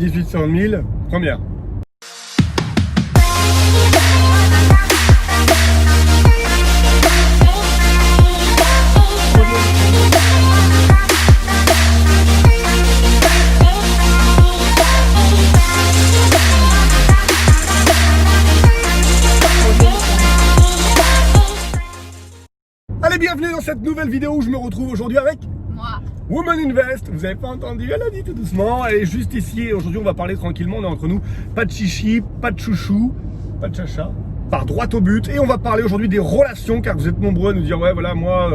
18 sur 1000, première. Allez, bienvenue dans cette nouvelle vidéo où je me retrouve aujourd'hui avec moi. Woman Invest. Vous avez pas entendu, elle a dit tout doucement. Elle est juste ici et aujourd'hui on va parler tranquillement, on est entre nous. Pas de chichi, pas de chouchou, pas de chacha. Par droit au but. Et on va parler aujourd'hui des relations, car vous êtes nombreux à nous dire ouais voilà moi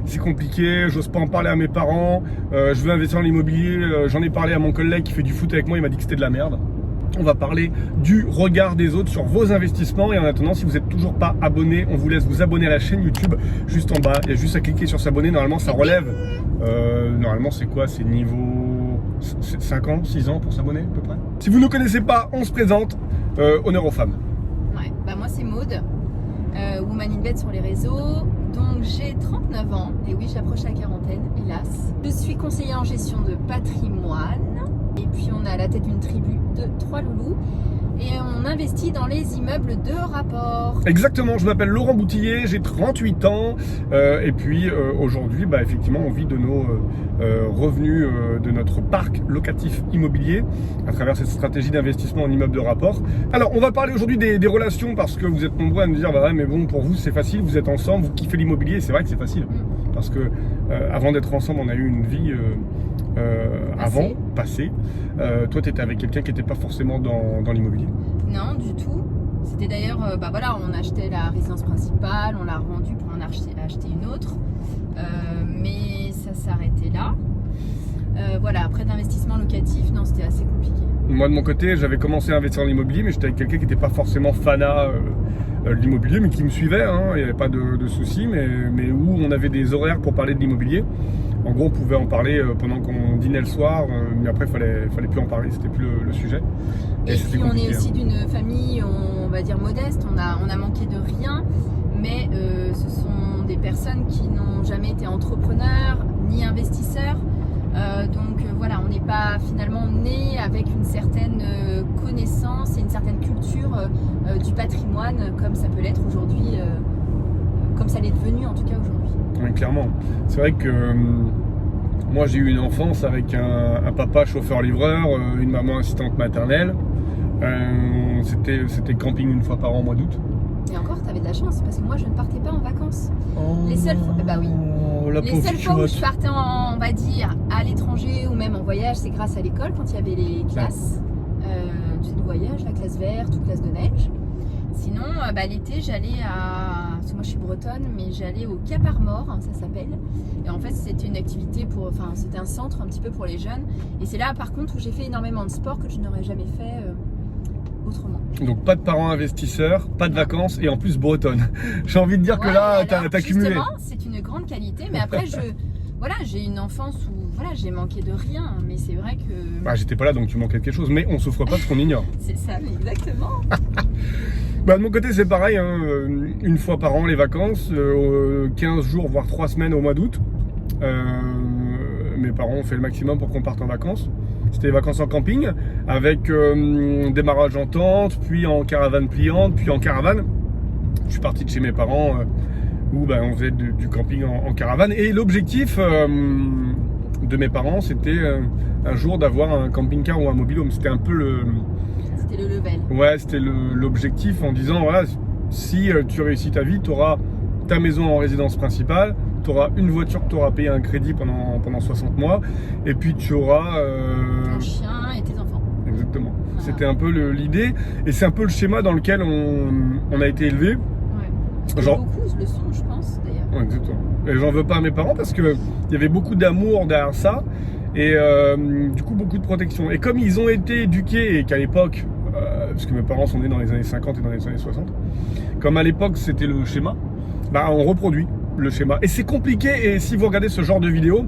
c'est compliqué, j'ose pas en parler à mes parents, je veux investir dans l'immobilier, j'en ai parlé à mon collègue qui fait du foot avec moi, il m'a dit que c'était de la merde. On va parler du regard des autres sur vos investissements. Et en attendant, si vous n'êtes toujours pas abonné, on vous laisse vous abonner à la chaîne YouTube juste en bas. Il y a juste à cliquer sur s'abonner. Normalement, ça relève. Normalement, c'est quoi? C'est niveau 5 ans, 6 ans pour s'abonner à peu près. Si vous ne nous connaissez pas, on se présente. Honneur aux femmes. Ouais, bah moi c'est Maude, Woman Invest sur les réseaux. Donc j'ai 39 ans. Et oui, j'approche la quarantaine, hélas. Je suis conseillère en gestion de patrimoine. Et puis on est à la tête d'une tribu de 3 loulous et on investit dans les immeubles de rapport. Exactement, je m'appelle Laurent Boutillier, j'ai 38 ans et puis aujourd'hui effectivement on vit de nos revenus de notre parc locatif immobilier à travers cette stratégie d'investissement en immeuble de rapport. Alors on va parler aujourd'hui des relations parce que vous êtes nombreux à nous dire bah ouais, mais bon pour vous c'est facile, vous êtes ensemble, vous kiffez l'immobilier, c'est vrai que c'est facile parce que avant d'être ensemble on a eu une vie avant, passé. Toi, tu étais avec quelqu'un qui n'était pas forcément dans l'immobilier? Non, du tout. C'était d'ailleurs, voilà, on achetait la résidence principale, on l'a revendue pour en acheter une autre. Mais ça s'arrêtait là. Voilà, après d'investissement locatif, non, c'était assez compliqué. Moi, de mon côté, j'avais commencé à investir dans l'immobilier, mais j'étais avec quelqu'un qui n'était pas forcément fanat de l'immobilier, mais qui me suivait. Hein, il n'y avait pas de soucis, mais où on avait des horaires pour parler de l'immobilier. En gros, on pouvait en parler pendant qu'on dînait le soir, mais après, il fallait plus en parler, c'était plus le sujet. Et puis, on est aussi d'une famille, on va dire modeste, on a manqué de rien, mais ce sont des personnes qui n'ont jamais été entrepreneurs ni investisseurs. Donc voilà, on n'est pas finalement né avec une certaine connaissance et une certaine culture du patrimoine comme ça peut l'être aujourd'hui, comme ça l'est devenu en tout cas aujourd'hui. Oui, clairement. C'est vrai que moi j'ai eu une enfance avec un papa chauffeur-livreur, une maman assistante maternelle. C'était camping une fois par an au mois d'août. Et encore, tu avais de la chance parce que moi je ne partais pas en vacances. Oh, les seules fois, bah oui. Les seules fois où je partais on va dire à l'étranger ou même en voyage, c'est grâce à l'école quand il y avait les classes de voyage, la classe verte ou classe de neige. Sinon, l'été, j'allais parce que moi je suis bretonne, mais j'allais au Cap Armor, ça s'appelle. Et en fait, c'était une activité c'était un centre un petit peu pour les jeunes. Et c'est là, par contre, où j'ai fait énormément de sport que je n'aurais jamais fait autrement. Donc pas de parents investisseurs, pas de vacances et en plus bretonne. J'ai envie de dire que là, t'as cumulé. Justement, c'est une grande qualité, mais après, j'ai une enfance où j'ai manqué de rien, mais c'est vrai que... j'étais pas là, donc tu manquais de quelque chose, mais on souffre pas de ce qu'on ignore. C'est ça, exactement. De mon côté, c'est pareil, hein, une fois par an les vacances, 15 jours, voire 3 semaines au mois d'août. Mes parents ont fait le maximum pour qu'on parte en vacances. C'était les vacances en camping, avec démarrage en tente, puis en caravane pliante, puis en caravane. Je suis parti de chez mes parents où on faisait du camping en caravane. Et l'objectif de mes parents, c'était un jour d'avoir un camping-car ou un mobil-home. C'était un peu C'était le level. Ouais, c'était l'objectif en disant voilà, si tu réussis ta vie, tu auras ta maison en résidence principale, tu auras une voiture que tu auras payé un crédit pendant 60 mois, et puis tu auras ton chien et tes enfants. Exactement. Voilà. C'était un peu l'idée, et c'est un peu le schéma dans lequel on a été élevé. Ouais. Beaucoup le sont, je pense d'ailleurs. Ouais, exactement. Et j'en veux pas à mes parents parce que il y avait beaucoup d'amour derrière ça, et du coup beaucoup de protection. Et comme ils ont été éduqués, et qu'à l'époque, parce que mes parents sont nés dans les années 50 et dans les années 60, comme à l'époque c'était le schéma, on reproduit le schéma. Et c'est compliqué, et si vous regardez ce genre de vidéo,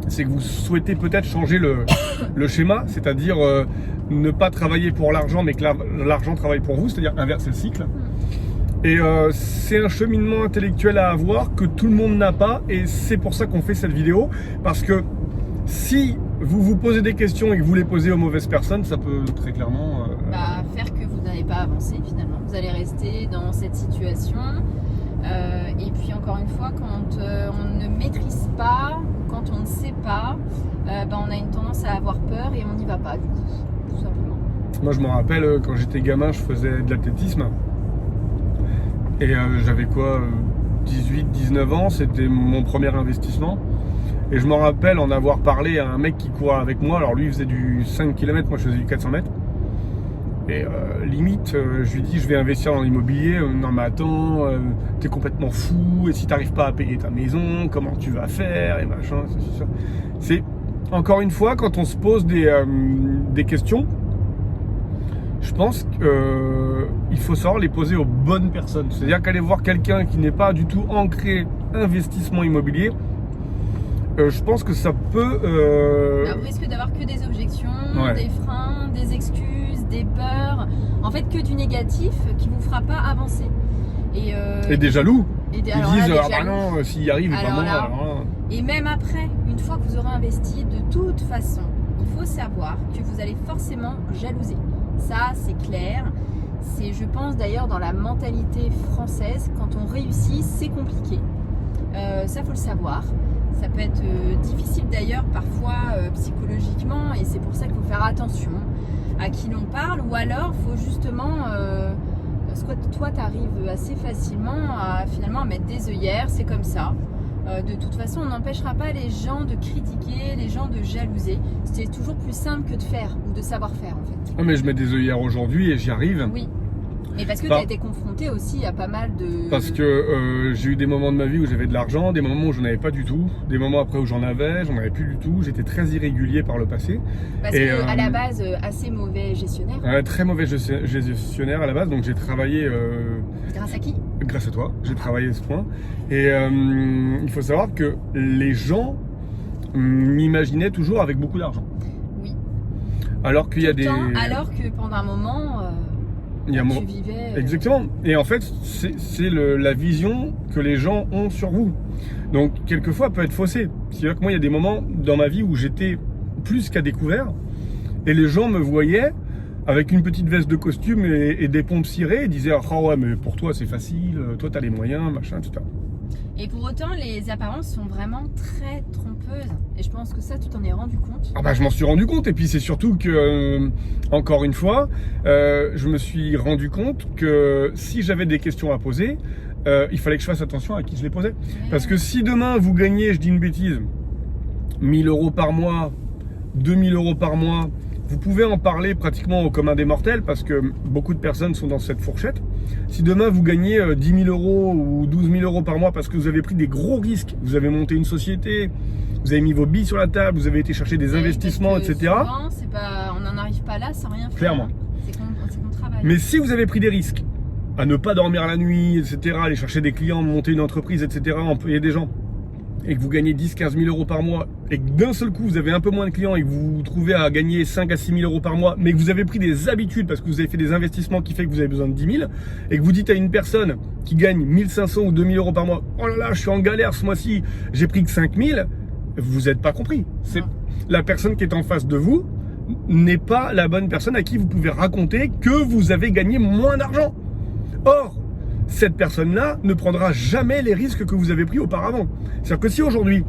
c'est que vous souhaitez peut-être changer le schéma, c'est-à-dire ne pas travailler pour l'argent, mais que l'argent travaille pour vous, c'est-à-dire inverser le cycle. Et c'est un cheminement intellectuel à avoir que tout le monde n'a pas, et c'est pour ça qu'on fait cette vidéo, parce que si vous posez des questions et que vous les posez aux mauvaises personnes, ça peut très clairement... faire que vous n'allez pas avancer finalement. Vous allez rester dans cette situation. Et puis encore une fois, quand on ne maîtrise pas, quand on ne sait pas, on a une tendance à avoir peur et on n'y va pas du coup, tout simplement. Moi je me rappelle, quand j'étais gamin, je faisais de l'athlétisme. Et j'avais quoi 18, 19 ans, c'était mon premier investissement. Et je me rappelle en avoir parlé à un mec qui courait avec moi. Alors lui il faisait du 5 km, moi je faisais du 400 mètres. Et limite, je lui dis je vais investir dans l'immobilier. Non mais attends, t'es complètement fou. Et si t'arrives pas à payer ta maison, comment tu vas faire et machin, c'est sûr. C'est encore une fois quand on se pose des questions, je pense qu'il faut savoir les poser aux bonnes personnes. C'est-à-dire qu'aller voir quelqu'un qui n'est pas du tout ancré investissement immobilier, je pense que ça peut... Vous risquez d'avoir que des objections, Ouais. des freins, des excuses, des peurs. En fait, que du négatif qui vous fera pas avancer. Et des jaloux. Et Ils alors disent, là, des ah bah jaloux. non, s'il y arrive, il est pas Alors bon. là, alors là. Et même après, une fois que vous aurez investi, de toute façon, il faut savoir que vous allez forcément jalouser. Ça, c'est clair. C'est, je pense d'ailleurs, dans la mentalité française, quand on réussit, c'est compliqué. Ça, faut le savoir. Ça peut être difficile d'ailleurs parfois psychologiquement, et c'est pour ça qu'il faut faire attention à qui l'on parle, ou alors il faut justement, toi tu arrives assez facilement à finalement mettre des œillères, c'est comme ça. De toute façon, on n'empêchera pas les gens de critiquer, les gens de jalouser. C'est toujours plus simple que de faire ou de savoir faire en fait. Ah, mais je mets des œillères aujourd'hui et j'y arrive. Oui. Et parce que tu as été confronté aussi à pas mal de... Parce que j'ai eu des moments de ma vie où j'avais de l'argent, des moments où j'en avais pas du tout, des moments après où j'en avais plus du tout. J'étais très irrégulier par le passé. Parce que à la base, assez mauvais gestionnaire. Très mauvais gestionnaire à la base, donc j'ai travaillé... Grâce à qui? Grâce à toi, j'ai travaillé à ce point. Et il faut savoir que les gens m'imaginaient toujours avec beaucoup d'argent. Oui. Alors qu'il y a des... Alors que pendant un moment... Il y a tu vivais... Exactement. Et en fait, c'est la vision que les gens ont sur vous. Donc, quelquefois, elle peut être faussée. C'est-à-dire que moi, il y a des moments dans ma vie où j'étais plus qu'à découvert. Et les gens me voyaient avec une petite veste de costume et des pompes cirées et disaient « Ah ouais, mais pour toi, c'est facile. Toi, t'as les moyens, machin, etc. » Et pour autant, les apparences sont vraiment très trompeuses. Et je pense que ça, tu t'en es rendu compte. Ah bah je m'en suis rendu compte. Et puis c'est surtout que, encore une fois, je me suis rendu compte que si j'avais des questions à poser, il fallait que je fasse attention à qui je les posais. Ouais. Parce que si demain vous gagnez, je dis une bêtise, 1000 € par mois, 2000 € par mois, vous pouvez en parler pratiquement au commun des mortels parce que beaucoup de personnes sont dans cette fourchette. Si demain vous gagnez 10 000 € ou 12 000 € par mois parce que vous avez pris des gros risques, vous avez monté une société, vous avez mis vos billes sur la table, vous avez été chercher des investissements, etc. Souvent, on n'en arrive pas là sans rien faire. Clairement. C'est qu'on travaille. Mais si vous avez pris des risques à ne pas dormir la nuit, etc., aller chercher des clients, monter une entreprise, etc., employer des gens, et que vous gagnez 10-15 000 € par mois, et que d'un seul coup vous avez un peu moins de clients et que vous vous trouvez à gagner 5 à 6 000 € par mois, mais que vous avez pris des habitudes parce que vous avez fait des investissements qui fait que vous avez besoin de 10 000, et que vous dites à une personne qui gagne 1500 ou 2000 € par mois, oh là là, je suis en galère ce mois-ci, j'ai pris que 5 000, vous n'êtes pas compris. C'est la personne qui est en face de vous n'est pas la bonne personne à qui vous pouvez raconter que vous avez gagné moins d'argent. Or, cette personne-là ne prendra jamais les risques que vous avez pris auparavant. C'est-à-dire que si aujourd'hui,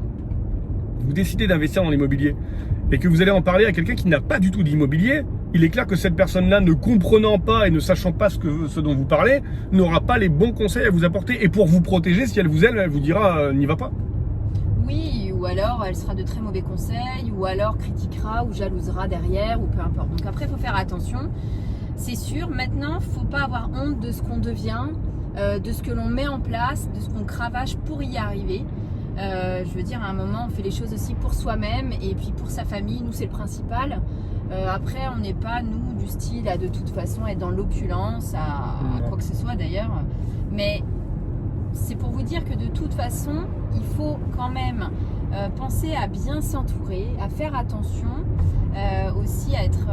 vous décidez d'investir dans l'immobilier et que vous allez en parler à quelqu'un qui n'a pas du tout d'immobilier, il est clair que cette personne-là, ne comprenant pas et ne sachant pas ce dont vous parlez, n'aura pas les bons conseils à vous apporter. Et pour vous protéger, si elle vous aime, elle vous dira n'y va pas. Oui, ou alors elle sera de très mauvais conseils, ou alors critiquera ou jalousera derrière, ou peu importe. Donc après, il faut faire attention. C'est sûr, maintenant, il ne faut pas avoir honte de ce qu'on devient, de ce que l'on met en place, de ce qu'on cravache pour y arriver. Je veux dire, à un moment, on fait les choses aussi pour soi-même et puis pour sa famille. Nous, c'est le principal. Après, on n'est pas, nous, du style à de toute façon être dans l'opulence, à quoi que ce soit d'ailleurs. Mais c'est pour vous dire que de toute façon, il faut quand même penser à bien s'entourer, à faire attention, aussi à être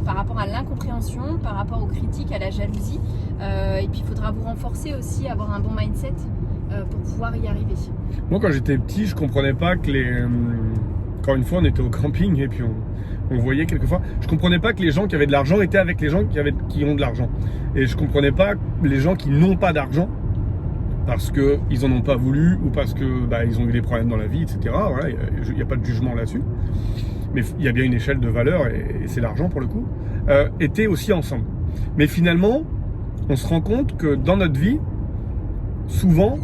par rapport à l'incompréhension, par rapport aux critiques, à la jalousie. Et puis il faudra vous renforcer aussi, avoir un bon mindset pour pouvoir y arriver. Moi, quand j'étais petit, je comprenais pas que encore une fois, on était au camping et puis on voyait quelquefois. Je comprenais pas que les gens qui avaient de l'argent étaient avec les gens qui ont de l'argent. Et je comprenais pas les gens qui n'ont pas d'argent parce qu'ils en ont pas voulu ou parce que ils ont eu des problèmes dans la vie, etc. Voilà, il n'y a pas de jugement là-dessus. Mais il y a bien une échelle de valeur et c'est l'argent pour le coup. Étaient aussi ensemble. Mais finalement, on se rend compte que dans notre vie, souvent,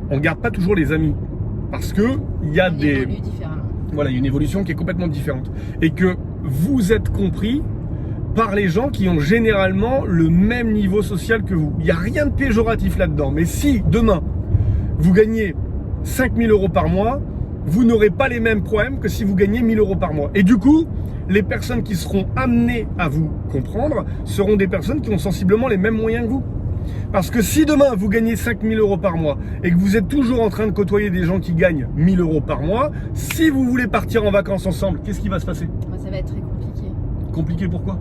on ne garde pas toujours les amis. Parce que il y a des... Voilà, il y a une évolution qui est complètement différente. Et que vous êtes compris par les gens qui ont généralement le même niveau social que vous. Il n'y a rien de péjoratif là-dedans. Mais si, demain, vous gagnez 5 000 € par mois, vous n'aurez pas les mêmes problèmes que si vous gagnez 1 000 € par mois. Et du coup, les personnes qui seront amenées à vous comprendre seront des personnes qui ont sensiblement les mêmes moyens que vous. Parce que si demain vous gagnez 5 000 € par mois et que vous êtes toujours en train de côtoyer des gens qui gagnent 1 000 € par mois, si vous voulez partir en vacances ensemble, qu'est-ce qui va se passer? Ça va être très compliqué. Compliqué pourquoi?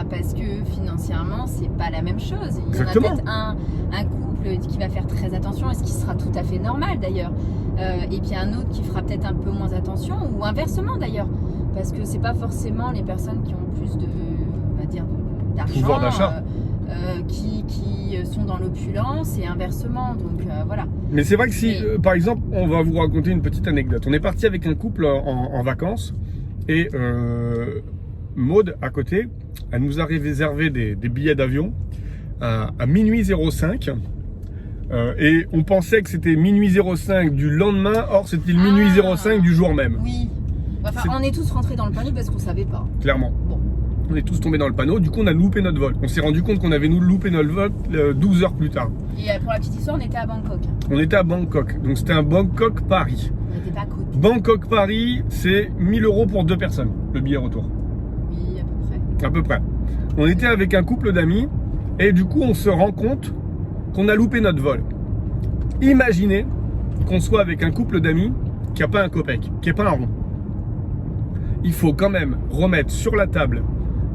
Parce que financièrement, c'est pas la même chose. Il Exactement. y en a peut-être un couple qui va faire très attention, et ce qui sera tout à fait normal d'ailleurs. Et puis un autre qui fera peut-être un peu moins attention, ou inversement d'ailleurs. Parce que c'est pas forcément les personnes qui ont plus d'argent, pouvoir d'achat. Qui sont dans l'opulence et inversement. Donc voilà. Mais c'est vrai que si, par exemple, on va vous raconter une petite anecdote. On est parti avec un couple en vacances et Maud, à côté, elle nous a réservé des billets d'avion à minuit 05. Et on pensait que c'était minuit 05 du lendemain, or c'était le minuit 05 du jour même. Oui. Enfin, on est tous rentrés dans le panier parce qu'on savait pas. Clairement. Bon. On est tous tombés dans le panneau, du coup on a loupé notre vol. On s'est rendu compte qu'on avait loupé notre vol 12 heures plus tard. Et pour la petite histoire, on était à Bangkok. On était à Bangkok, donc c'était un Bangkok-Paris. On n'était pas à côté. Bangkok-Paris, c'est 1 000 € pour 2 personnes, le billet retour. Oui, à peu près. À peu près. On était avec un couple d'amis et du coup on se rend compte qu'on a loupé notre vol. Imaginez qu'on soit avec un couple d'amis qui n'a pas un copec, qui n'est pas un rond. Il faut quand même remettre sur la table,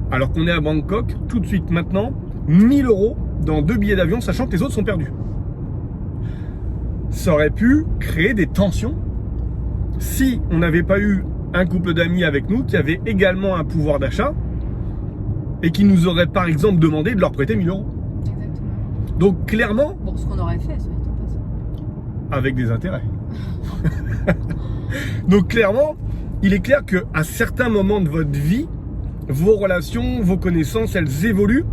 alors qu'on est à Bangkok, tout de suite maintenant, 1 000 € dans 2 billets d'avion, sachant que les autres sont perdus. Ça aurait pu créer des tensions si on n'avait pas eu un couple d'amis avec nous qui avait également un pouvoir d'achat et qui nous aurait par exemple demandé de leur prêter 1 000 €. Exactement. Donc clairement... Bon, ce qu'on aurait fait, ça m'étonne pas ça. Avec des intérêts. Donc clairement, il est clair qu'à certains moments de votre vie, vos relations, vos connaissances, elles évoluent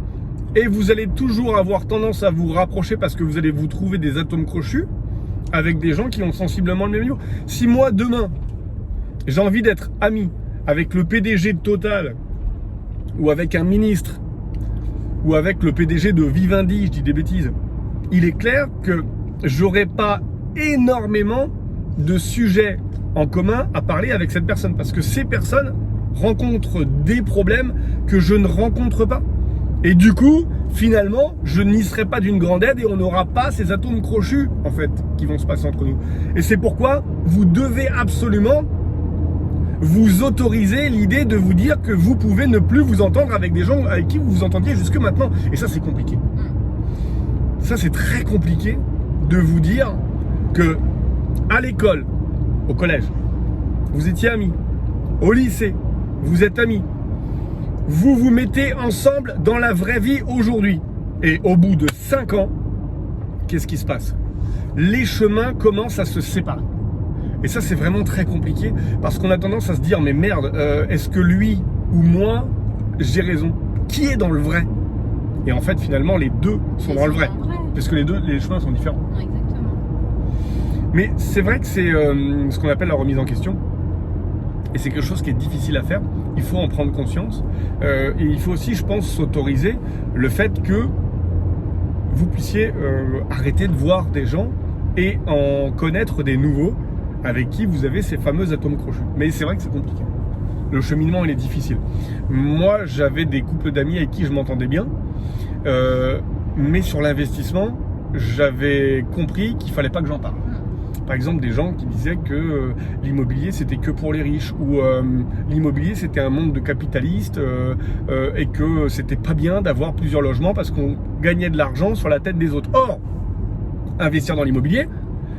et vous allez toujours avoir tendance à vous rapprocher parce que vous allez vous trouver des atomes crochus avec des gens qui ont sensiblement le même niveau. Si moi, demain, j'ai envie d'être ami avec le PDG de Total ou avec un ministre ou avec le PDG de Vivendi, je dis des bêtises, il est clair que j'aurai pas énormément de sujets en commun à parler avec cette personne parce que ces personnes rencontrent des problèmes que je ne rencontre pas et du coup finalement je n'y serai pas d'une grande aide et on n'aura pas ces atomes crochus en fait qui vont se passer entre nous. Et c'est pourquoi vous devez absolument vous autoriser l'idée de vous dire que vous pouvez ne plus vous entendre avec des gens avec qui vous vous entendiez jusque maintenant. Et ça c'est compliqué. Ça c'est très compliqué de vous dire que à l'école, au collège, vous étiez amis. Au lycée, vous êtes amis. Vous vous mettez ensemble dans la vraie vie aujourd'hui. Et au bout de 5 ans, qu'est-ce qui se passe? Les chemins commencent à se séparer. Et ça, c'est vraiment très compliqué parce qu'on a tendance à se dire, mais merde, est-ce que lui ou moi, j'ai raison? Qui est dans le vrai? Et en fait, finalement, les deux sont dans le vrai. Parce que les chemins sont différents. Exactement. Mais c'est vrai que c'est ce qu'on appelle la remise en question. Et c'est quelque chose qui est difficile à faire. Il faut en prendre conscience. Et il faut aussi, je pense, s'autoriser le fait que vous puissiez arrêter de voir des gens et en connaître des nouveaux avec qui vous avez ces fameux atomes crochus. Mais c'est vrai que c'est compliqué. Le cheminement, il est difficile. Moi, j'avais des couples d'amis avec qui je m'entendais bien. Mais sur l'investissement, j'avais compris qu'il fallait pas que j'en parle. Par exemple, des gens qui disaient que l'immobilier c'était que pour les riches ou l'immobilier c'était un monde de capitalistes et que c'était pas bien d'avoir plusieurs logements parce qu'on gagnait de l'argent sur la tête des autres. Or, investir dans l'immobilier,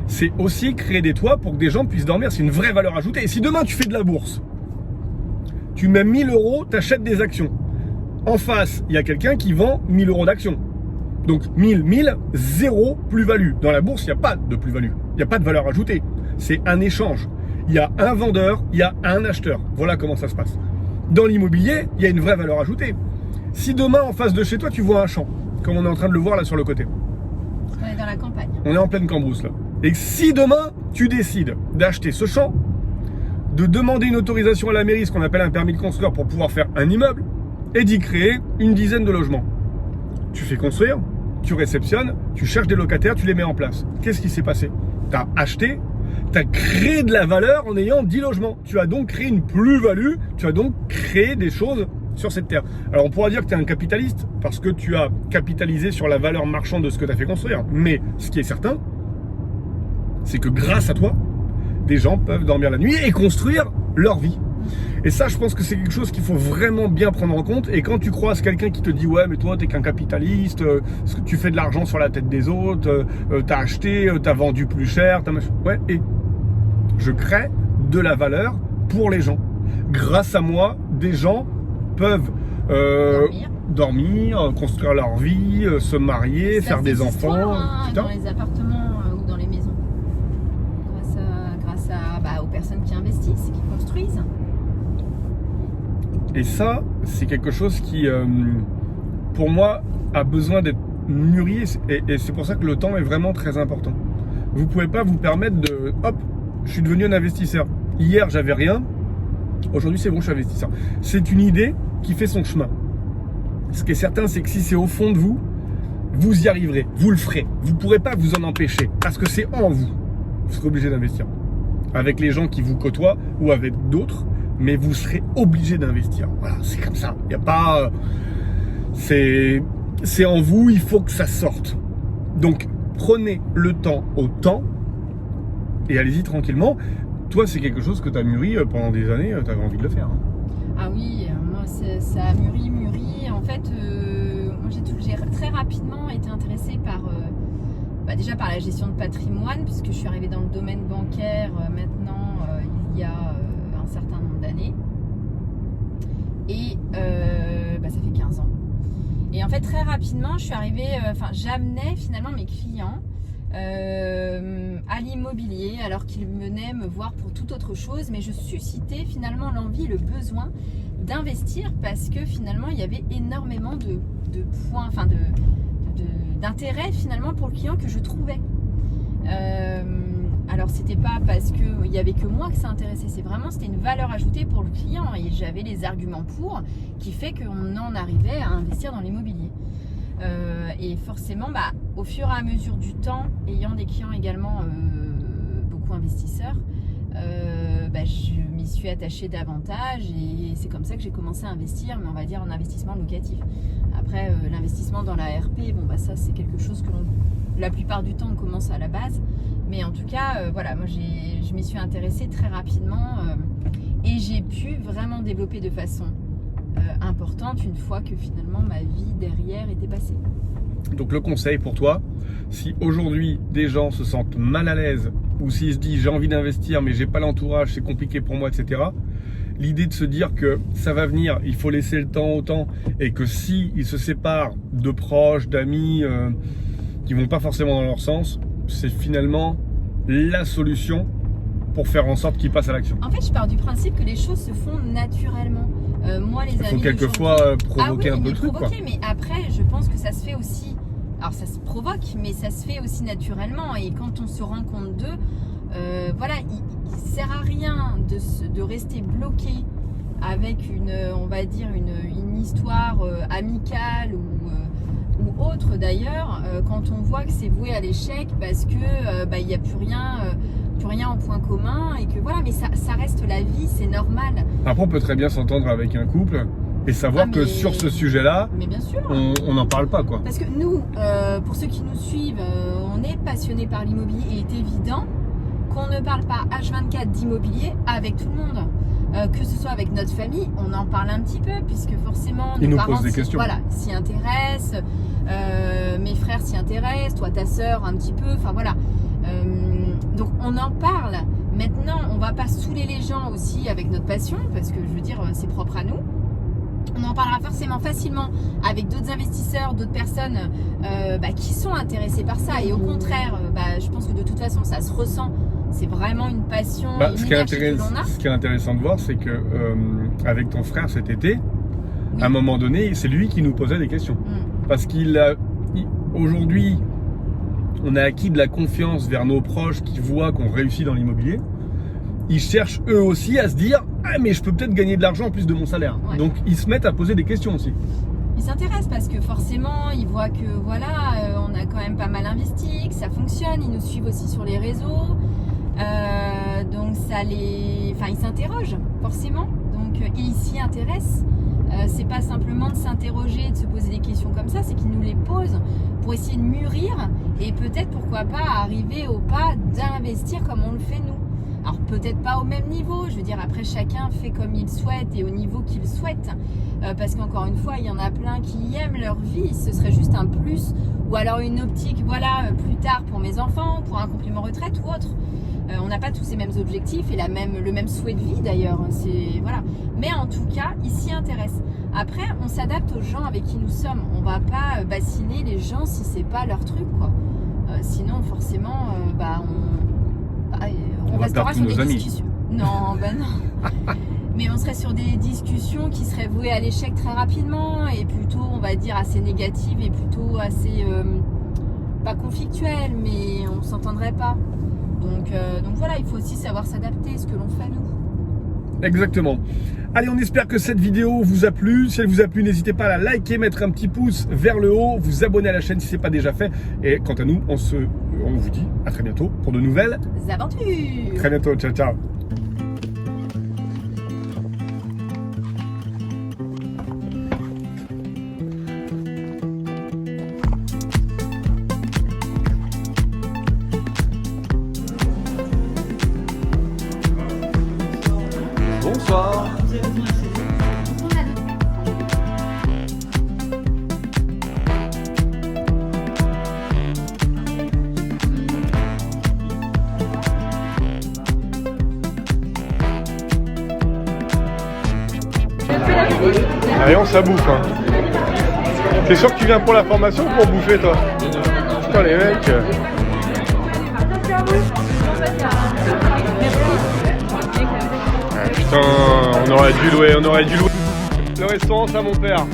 c'est aussi créer des toits pour que des gens puissent dormir. C'est une vraie valeur ajoutée. Et si demain tu fais de la bourse, tu mets 1000 €, tu achètes des actions. En face, il y a quelqu'un qui vend 1000 € d'actions. Donc 1000, zéro plus-value. Dans la bourse, il n'y a pas de plus-value. Il n'y a pas de valeur ajoutée. C'est un échange. Il y a un vendeur, il y a un acheteur. Voilà comment ça se passe. Dans l'immobilier, il y a une vraie valeur ajoutée. Si demain, en face de chez toi, tu vois un champ, comme on est en train de le voir là sur le côté. On est dans la campagne. On est en pleine cambrousse là. Et si demain, tu décides d'acheter ce champ, de demander une autorisation à la mairie, ce qu'on appelle un permis de construire pour pouvoir faire un immeuble, et d'y créer une dizaine de logements. Tu fais construire, tu réceptionnes, tu cherches des locataires, tu les mets en place. Qu'est-ce qui s'est passé? Tu as acheté, tu as créé de la valeur en ayant 10 logements. Tu as donc créé une plus-value, tu as donc créé des choses sur cette terre. Alors on pourra dire que tu es un capitaliste parce que tu as capitalisé sur la valeur marchande de ce que tu as fait construire. Mais ce qui est certain, c'est que grâce à toi, des gens peuvent dormir la nuit et construire leur vie. Et ça, je pense que c'est quelque chose qu'il faut vraiment bien prendre en compte. Et quand tu croises quelqu'un qui te dit « Ouais, mais toi, t'es qu'un capitaliste, tu fais de l'argent sur la tête des autres, t'as acheté, t'as vendu plus cher, t'as machin. » Ouais, et je crée de la valeur pour les gens. Grâce à moi, des gens peuvent dormir, construire leur vie, se marier, faire des enfants. Dans les appartements ou dans les maisons. Grâce à aux personnes qui investissent, qui construisent. Et ça, c'est quelque chose qui, pour moi, a besoin d'être mûri. Et c'est pour ça que le temps est vraiment très important. Vous ne pouvez pas vous permettre de... Hop, je suis devenu un investisseur. Hier, j'avais rien. Aujourd'hui, c'est bon, je suis investisseur. C'est une idée qui fait son chemin. Ce qui est certain, c'est que si c'est au fond de vous, vous y arriverez. Vous le ferez. Vous ne pourrez pas vous en empêcher. Parce que c'est en vous. Vous serez obligé d'investir. Avec les gens qui vous côtoient ou avec d'autres. Mais vous serez obligé d'investir. Voilà, c'est comme ça. Il n'y a pas... C'est en vous, il faut que ça sorte. Donc, prenez le temps au temps et allez-y tranquillement. Toi, c'est quelque chose que tu as mûri pendant des années, tu avais envie de le faire. Ah oui, moi, ça a mûri. En fait, moi, j'ai très rapidement été intéressée par... déjà par la gestion de patrimoine, puisque je suis arrivée dans le domaine bancaire maintenant, il y a... un certain nombre d'années et ça fait 15 ans et en fait très rapidement je suis arrivée, j'amenais finalement mes clients à l'immobilier alors qu'ils venaient me voir pour toute autre chose, mais je suscitais finalement l'envie, le besoin d'investir parce que finalement il y avait énormément de points, d'intérêt finalement pour le client que je trouvais. Alors c'était pas parce qu'il y avait que moi que ça intéressait, c'était une valeur ajoutée pour le client et j'avais les arguments pour qui fait qu'on en arrivait à investir dans l'immobilier. Et forcément, au fur et à mesure du temps, ayant des clients également beaucoup investisseurs, je m'y suis attachée davantage et c'est comme ça que j'ai commencé à investir, mais on va dire en investissement locatif. Après, l'investissement dans la RP, ça c'est quelque chose que la plupart du temps on commence à la base. Mais en tout cas, moi je m'y suis intéressée très rapidement et j'ai pu vraiment développer de façon importante une fois que finalement ma vie derrière était passée. Donc le conseil pour toi, si aujourd'hui des gens se sentent mal à l'aise ou s'ils se disent j'ai envie d'investir mais j'ai pas l'entourage, c'est compliqué pour moi, etc. L'idée de se dire que ça va venir, il faut laisser le temps au temps et que si ils se séparent de proches, d'amis qui vont pas forcément dans leur sens, c'est finalement la solution pour faire en sorte qu'ils passent à l'action. En fait, je pars du principe que les choses se font naturellement. Moi, les amis... Il faut quelquefois provoquer un peu le truc. Mais après, je pense que ça se fait aussi... Alors, ça se provoque, mais ça se fait aussi naturellement. Et quand on se rend compte d'eux, il sert à rien de rester bloqué avec une histoire amicale ou autre d'ailleurs, quand on voit que c'est voué à l'échec parce que il n'y a plus rien en point commun et que mais ça reste la vie, c'est normal. Après on peut très bien s'entendre avec un couple et savoir que sur ce sujet-là, mais bien sûr, on n'en parle pas quoi. Parce que nous, pour ceux qui nous suivent, on est passionnés par l'immobilier et il est évident qu'on ne parle pas H24 d'immobilier avec tout le monde. Que ce soit avec notre famille, on en parle un petit peu puisque forcément nos parents s'y intéressent, mes frères s'y intéressent, toi ta sœur un petit peu, Donc on en parle. Maintenant, on va pas saouler les gens aussi avec notre passion, parce que je veux dire, c'est propre à nous. On en parlera forcément facilement avec d'autres investisseurs, d'autres personnes qui sont intéressées par ça. Et au contraire, je pense que de toute façon, ça se ressent. C'est vraiment une passion, une énergie que l'on a. Ce qui est intéressant de voir, c'est que avec ton frère cet été, à un moment donné, c'est lui qui nous posait des questions. Parce aujourd'hui, on a acquis de la confiance vers nos proches qui voient qu'on réussit dans l'immobilier. Ils cherchent eux aussi à se dire « Ah mais je peux peut-être gagner de l'argent en plus de mon salaire ». Donc ils se mettent à poser des questions aussi. Ils s'intéressent parce que forcément ils voient que voilà, on a quand même pas mal investi, que ça fonctionne. Ils nous suivent aussi sur les réseaux. Donc ils s'interrogent forcément. Donc ils s'y intéressent. C'est pas simplement de s'interroger, de se poser des questions comme ça, c'est qu'ils nous les posent pour essayer de mûrir et peut-être pourquoi pas arriver au pas d'investir comme on le fait nous. Alors peut-être pas au même niveau, je veux dire après chacun fait comme il souhaite et au niveau qu'il souhaite, parce qu'encore une fois il y en a plein qui aiment leur vie, ce serait juste un plus ou alors une optique plus tard pour mes enfants, pour un complément retraite ou autre. On n'a pas tous les mêmes objectifs et le même souhait de vie d'ailleurs, voilà. Mais en tout cas ils s'y intéressent. Après on s'adapte aux gens avec qui nous sommes, on va pas bassiner les gens si c'est pas leur truc quoi. Sinon forcément on restera sur des discussions. Non, non. Mais on serait sur des discussions qui seraient vouées à l'échec très rapidement et plutôt, on va dire, assez négatives et plutôt assez, pas conflictuelles, mais on ne s'entendrait pas. Donc voilà, il faut aussi savoir s'adapter à ce que l'on fait nous. Exactement. Allez, on espère que cette vidéo vous a plu. Si elle vous a plu, n'hésitez pas à la liker, mettre un petit pouce vers le haut, vous abonner à la chaîne si ce n'est pas déjà fait. Et quant à nous, on vous dit à très bientôt pour de nouvelles aventures. Très bientôt, ciao ciao. Bonsoir. Allez, on s'abouffe. Hein. T'es sûr que tu viens pour la formation ou pour bouffer toi? Putain les mecs. Ah, putain, on aurait dû louer. Le restaurant, c'est à mon père.